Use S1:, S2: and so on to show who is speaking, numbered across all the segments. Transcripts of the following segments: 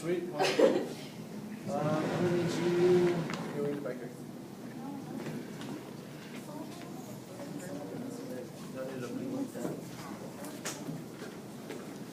S1: Sweet. I'm gonna need you. Go in back here.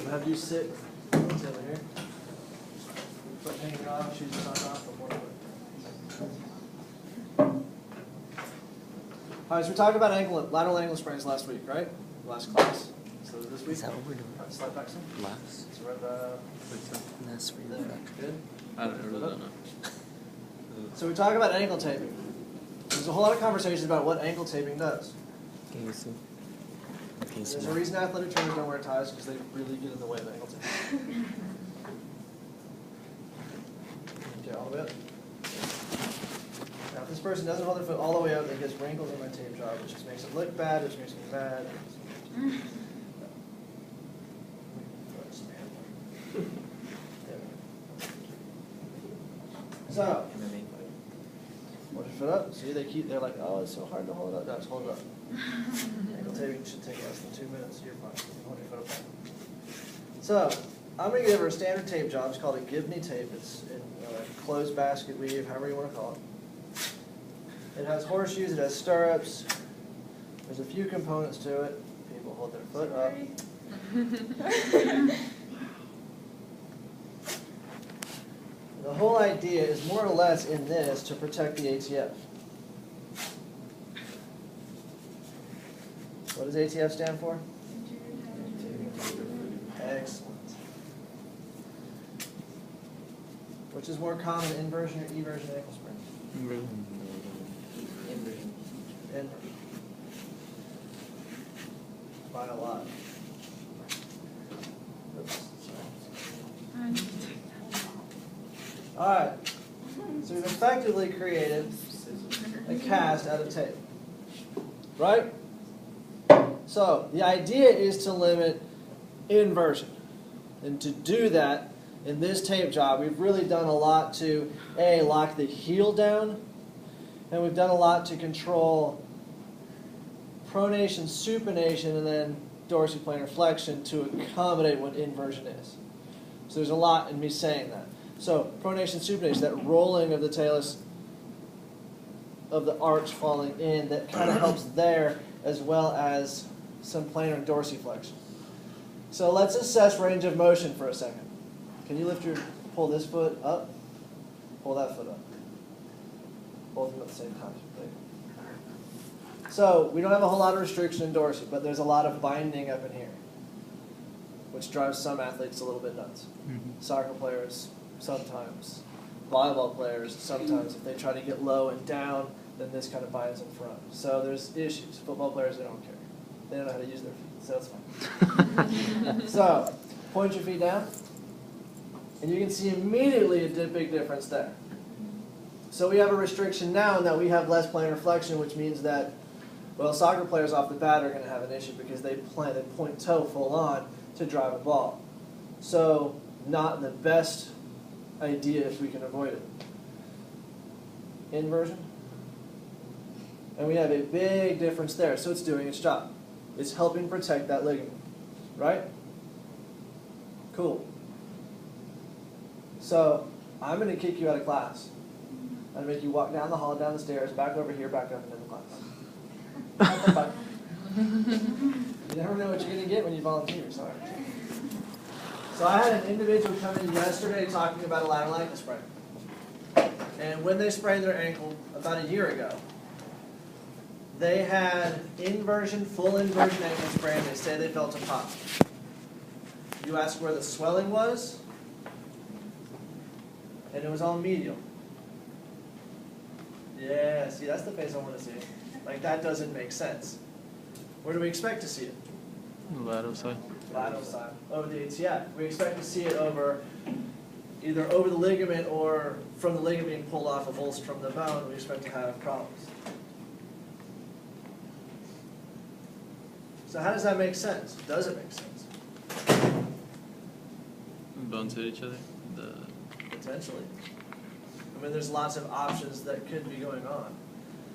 S1: I'll have you sit over here. Foot hanging off, shoes on off, and one foot. All right, so we talked about lateral ankle sprains last week, right? Last class. So this week.
S2: Is that what we're doing?
S1: All right, slide back some.
S2: Last?
S1: So we're at the.
S2: That's for
S1: There.
S2: you.
S1: Good.
S3: I don't really know.
S1: So we talk about ankle taping. There's a whole lot of conversations about what ankle taping does.
S2: Can you see? Can you see?
S1: There's a reason athletic trainers don't wear ties because they really get in the way of ankle taping. Okay, all the way up. Now, if this person doesn't hold their foot all the way up, it gets wrinkles in my tape job, which just makes it look bad, which makes me bad. So, hold your foot up. See, they're like, oh, it's so hard to hold it up. No, just hold it up. Ankle taping should take less than 2 minutes. You're fine. Hold your foot up. So, I'm going to give her a standard tape job. It's called a give-me tape. It's in closed basket weave, however you want to call it. It has horseshoes. It has stirrups. There's a few components to it. People hold their foot up. The whole idea is more or less in this to protect the ATF. What does ATF stand for? Excellent. Which is more common, inversion or eversion ankle sprain?
S2: Inversion.
S1: Inversion. By a lot. Oops. All right, so we've effectively created a cast out of tape, right? So the idea is to limit inversion. And to do that, in this tape job, we've really done a lot to, A, lock the heel down, and we've done a lot to control pronation, supination, and then dorsiflexion flexion to accommodate what inversion is. So there's a lot in me saying that. So pronation, supination, that rolling of the talus of the arch falling in, that kind of helps there, as well as some plantar and dorsiflexion. So let's assess range of motion for a second. Can you pull this foot up? Pull that foot up. Both of them at the same time. So we don't have a whole lot of restriction in dorsal, but there's a lot of binding up in here, which drives some athletes a little bit nuts. Soccer players, sometimes. Volleyball players, sometimes. If they try to get low and down, then this kind of binds in front. So there's issues. Football players, they don't care. They don't know how to use their feet, so that's fine. So, point your feet down, and you can see immediately a big difference there. So we have a restriction now in that we have less plantar flexion, which means that, well, soccer players off the bat are going to have an issue because they point toe full on to drive a ball. So not the best idea if we can avoid it. Inversion. And we have a big difference there, so it's doing its job. It's helping protect that ligament, right? Cool. So I'm going to kick you out of class. I'm going to make you walk down the hall, down the stairs, back over here, back up, and in the class. You never know what you're going to get when you volunteer, sorry. So I had an individual come in yesterday talking about a lateral ankle sprain. And when they sprained their ankle about a year ago, they had inversion, full inversion ankle sprain. They say they felt a pop. You ask where the swelling was, and it was all medial. Yeah, see, that's the face I want to see. Like, that doesn't make sense. Where do we expect to see it?
S3: Lateral side.
S1: Lateral side. Over the ATF. We expect to see it either over the ligament or from the ligament being pulled off a bolster from the bone. We expect to have problems. So how does that make sense? Does it make sense?
S3: Bones hit each other.
S1: Potentially. I mean, there's lots of options that could be going on.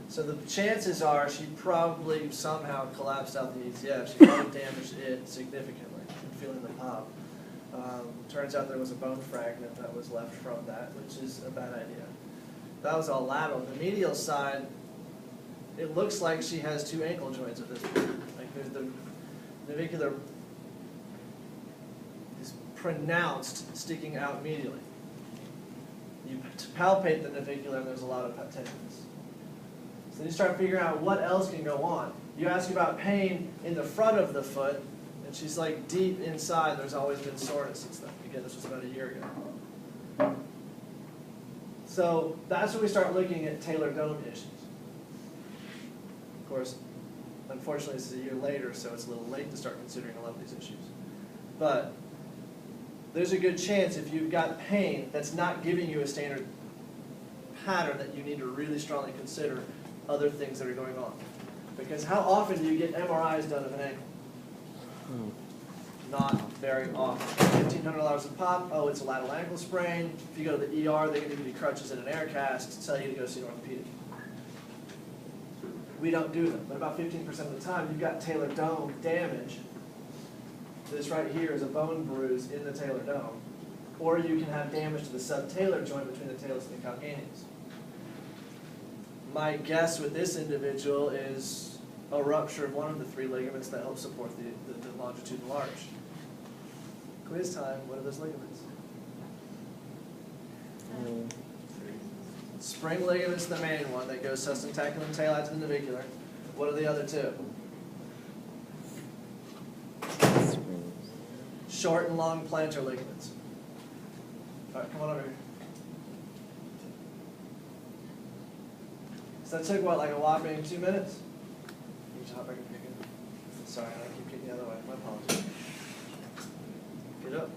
S1: So the chances are she probably somehow collapsed out the ATF. She probably damaged it significantly. I'm feeling the pop. Turns out there was a bone fragment that was left from that, which is a bad idea. That was all lateral. The medial side, it looks like she has two ankle joints at this point. Like there's the navicular is pronounced sticking out medially. You palpate the navicular and there's a lot of tendons. So then you start figuring out what else can go on. You ask about pain in the front of the foot, and she's like deep inside. There's always been soreness since then. Again, this was about a year ago. So that's when we start looking at talar dome issues. Of course, unfortunately, this is a year later, so it's a little late to start considering a lot of these issues. But there's a good chance if you've got pain that's not giving you a standard pattern that you need to really strongly consider other things that are going on. Because how often do you get MRIs done of an ankle? Not very often. $1,500 a pop, oh, it's a lateral ankle sprain. If you go to the ER, they're going to give you crutches and an air cast to tell you to go see an orthopedic. We don't do them, but about 15% of the time, you've got talar dome damage. This right here is a bone bruise in the talar dome. Or you can have damage to the subtalar joint between the talus and the calcaneus. My guess with this individual is a rupture of one of the three ligaments that help support the longitudinal arch. Quiz time, what are those ligaments? Spring ligament's the main one that goes sustentaculum taili to the navicular. What are the other two? Short and long plantar ligaments. All right, come on over here. So that took what, like a whopping 2 minutes? You just hop back and pick it. Sorry, I keep kicking the other way. My apologies. Get up.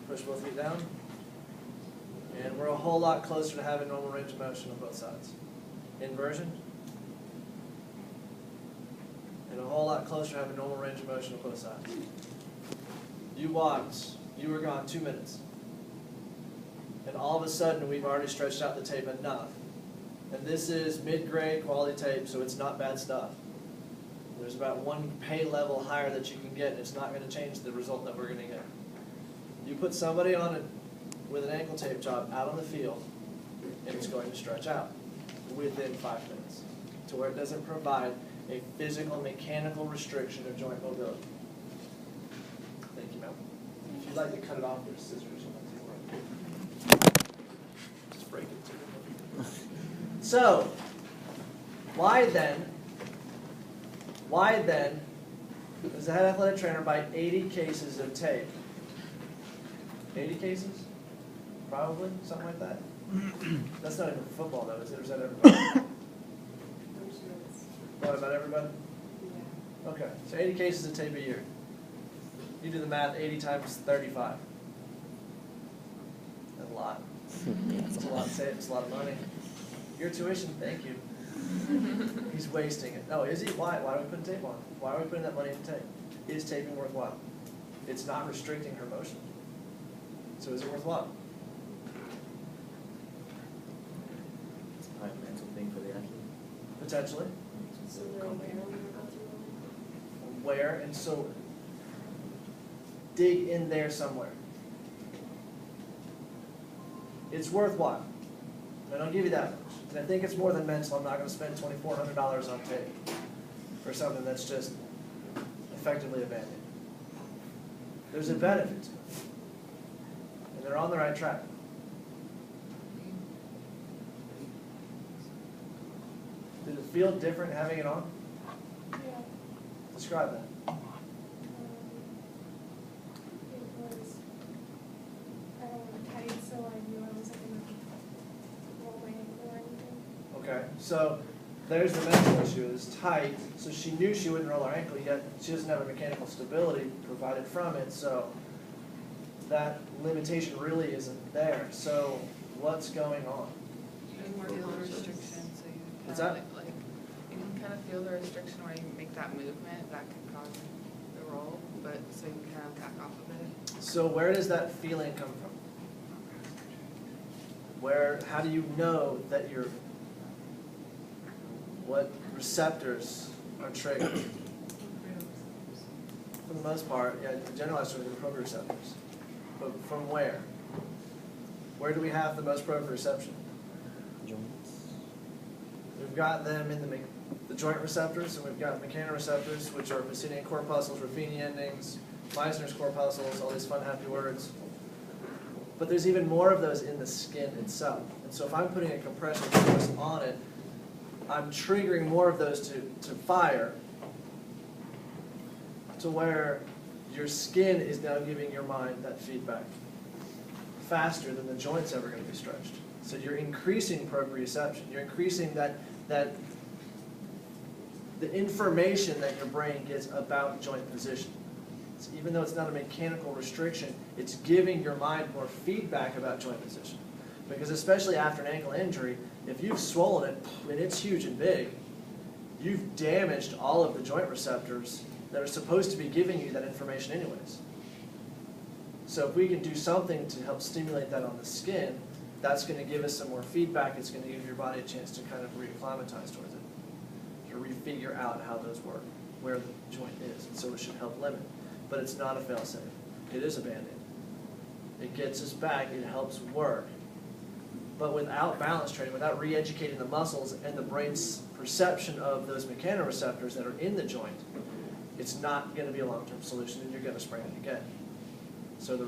S1: Push both feet down. And we're a whole lot closer to having normal range of motion on both sides. Inversion. And a whole lot closer to having normal range of motion on both sides. You walked. You were gone 2 minutes. And all of a sudden, we've already stretched out the tape enough. And this is mid-grade quality tape, so it's not bad stuff. There's about one pay level higher that you can get, and it's not going to change the result that we're going to get. You put somebody on it with an ankle tape job out on the field, and it's going to stretch out within 5 minutes, to where it doesn't provide a physical, mechanical restriction of joint mobility. Thank you, ma'am. If you'd like to cut it off with scissors, just break it too. So, why then does the head athletic trainer buy 80 cases of tape? 80 cases? Probably, something like that. That's not even for football though, is it? Or is that everybody? What, about everybody? Yeah. Okay, so 80 cases of tape a year. You do the math, 80 times 35. That's a lot. That's a lot of tape, it's a lot of money. Your tuition, thank you. He's wasting it. No, is he? Why? Why are we putting tape on? Why are we putting that money into tape? Is taping worthwhile? It's not restricting her motion. So is it worthwhile?
S2: It's probably a mental thing for the athlete.
S1: Potentially.
S2: So complicated.
S1: Where? And so dig in there somewhere. It's worthwhile. And I'll give you that much. And I think it's more than mental. I'm not going to spend $2,400 on tape for something that's just effectively a Band-Aid. There's a benefit to it. And they're on the right track. Did it feel different having it on?
S4: Yeah.
S1: Describe that.
S4: It was, I don't know, tight, so I knew I wasn't going to roll my ankle or anything.
S1: Okay, so there's the mental issue. It's tight, so she knew she wouldn't roll her ankle, yet she doesn't have a mechanical stability provided from it, so that limitation really isn't there. So what's going on?
S5: You can feel the restriction, so you
S1: What's
S5: kind
S1: that?
S5: of like, you can kind of feel the restriction where you make that movement, that could cause the roll, but so you can kind of back off of it.
S1: So where does that feeling come from? How do you know that what receptors are triggered? For the most part, yeah, the generalized are the proprioceptors. But from where? Where do we have the most proprioception? We've got them in the joint receptors, and we've got mechanoreceptors, which are Pacinian corpuscles, Ruffini endings, Meissner's corpuscles, all these fun, happy words. But there's even more of those in the skin itself. And so if I'm putting a compression force on it, I'm triggering more of those to fire, to where your skin is now giving your mind that feedback faster than the joint's ever going to be stretched. So you're increasing proprioception. You're increasing the information that your brain gets about joint position. So even though it's not a mechanical restriction, it's giving your mind more feedback about joint position. Because especially after an ankle injury, if you've swollen it and it's huge and big, you've damaged all of the joint receptors that are supposed to be giving you that information anyways. So if we can do something to help stimulate that on the skin, that's going to give us some more feedback. It's going to give your body a chance to kind of re-acclimatize towards it, to re-figure out how those work, where the joint is. And so it should help limit. But it's not a fail-safe. It is a Band-Aid. It gets us back. It helps work. But without balance training, without re-educating the muscles and the brain's perception of those mechanoreceptors that are in the joint, it's not going to be a long-term solution, and you're going to sprain it again. So the